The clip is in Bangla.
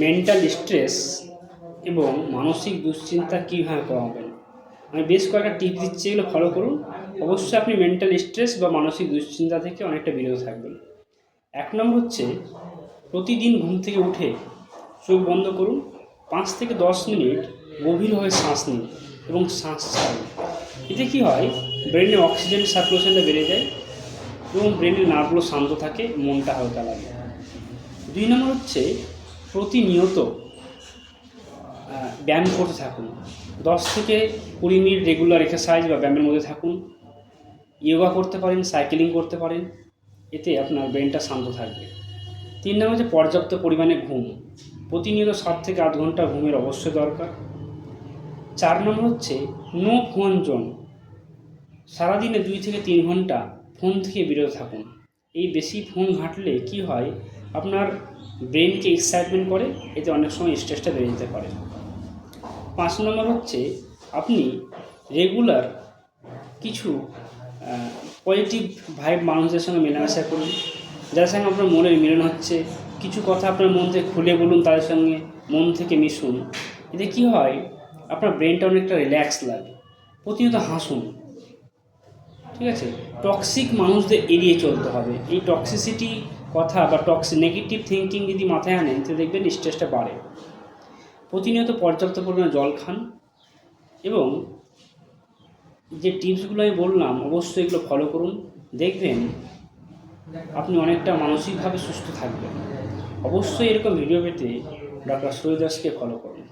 মেন্টাল স্ট্রেস এবং মানসিক দুশ্চিন্তা কীভাবে কমাবেন। আমি বেশ কয়েকটা টিপস দিচ্ছি, এগুলো ফলো করুন। অবশ্যই আপনি মেন্টাল স্ট্রেস বা মানসিক দুশ্চিন্তা থেকে অনেকটা বিরত থাকবেন। 1 নম্বর হচ্ছে, প্রতিদিন ঘুম থেকে উঠে চোখ বন্ধ করুন, 5 থেকে 10 মিনিট গভীরভাবে শ্বাস নিন এবং শ্বাস ছাড়ুন। এতে কী হয়, ব্রেনে অক্সিজেন সার্কুলেশনটা বেড়ে যায় এবং ব্রেনের নার্ভগুলো শান্ত থাকে, মনটা হালকা লাগে। 2 নম্বর হচ্ছে, প্রতিনিয়ত ব্যায়াম করতে থাকুন। 10 থেকে 20 মিনিট রেগুলার এক্সারসাইজ বা ব্যায়ামের মধ্যে থাকুন। যোগা করতে পারেন, সাইকেলিং করতে পারেন, এতে আপনার ব্রেনটা শান্ত থাকবে। 3 নম্বর হচ্ছে, পর্যাপ্ত পরিমাণে ঘুম। প্রতিনিয়ত 7 থেকে 8 ঘন্টা ঘুমের অবশ্যই দরকার। 4 নম্বর হচ্ছে, নো ফোন জোন। সারাদিনে 2 থেকে 3 ঘন্টা ফোন থেকে বিরত থাকুন। এই বেশি ফোন ঘাঁটলে কি হয়, আপনার ব্রেনকে এক্সাইটমেন্ট করে, এতে অনেক সময় স্ট্রেসটা বেড়ে যেতে পারে। 5 নম্বর হচ্ছে, আপনি রেগুলার কিছু পজিটিভ ভাইব মানুষদের সঙ্গে মেলামেশা করুন, যাদের সঙ্গে আপনার মনের মিলন হচ্ছে। কিছু কথা আপনার মন থেকে খুলে বলুন, তাদের সঙ্গে মন থেকে মিশুন। এতে কী হয়, আপনার ব্রেনটা অনেকটা রিল্যাক্স লাগে। প্রতিনিয়ত হাসুন, ঠিক আছে। টক্সিক মানুষদের এড়িয়ে চলতে হবে। এই টক্সিসিটি কথা বা নেগেটিভ থিঙ্কিং যদি মাথায় আনেন, তো দেখবেন স্ট্রেসটা বাড়ে। প্রতিনিয়ত পর্যাপ্ত পরিমাণে জল খান এবং যে টিপসগুলো আমি বললাম অবশ্যই এগুলো ফলো করুন। দেখবেন আপনি অনেকটা মানসিকভাবে সুস্থ থাকবেন। অবশ্যই এরকম ভিডিও পেতে ডক্টর সুরজ দাসকে ফলো করুন।